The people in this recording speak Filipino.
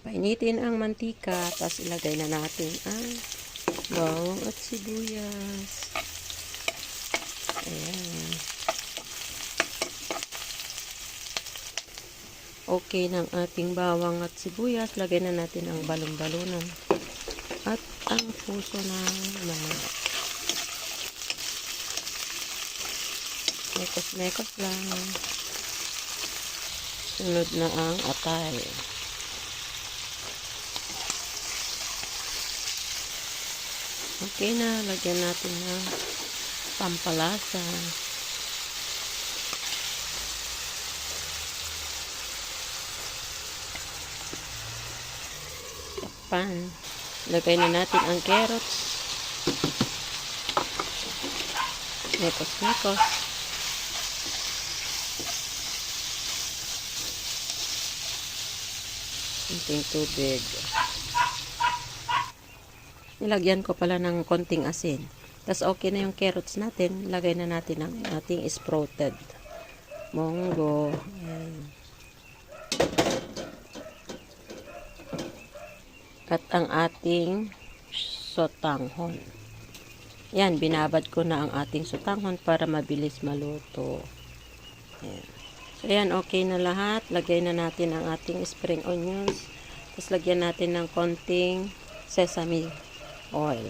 Painitin ang mantika, tapos ilagay na natin ang bawang at sibuyas. Ayan. Okay ng ating bawang at sibuyas, lagay na natin ang balon-balunan at ang puso ng manok. Mekos-mekos lang. Sunod na ang atay. Okay na, lagyan natin ng pampalasa. Takpan. Lagay na natin ang carrots. Mekos-mekos. Konting tubig. Nilagyan ko pala ng konting asin. Tapos okay na yung carrots natin. Lagay na natin ang ating sprouted munggo. Ayan. At ang ating sotanghon. Yan, binabad ko na ang ating sotanghon para mabilis maluto. Ayan. So, yan, okay na lahat. Lagay na natin ang ating spring onions. Tapos, lagyan natin ng konting sesame oil.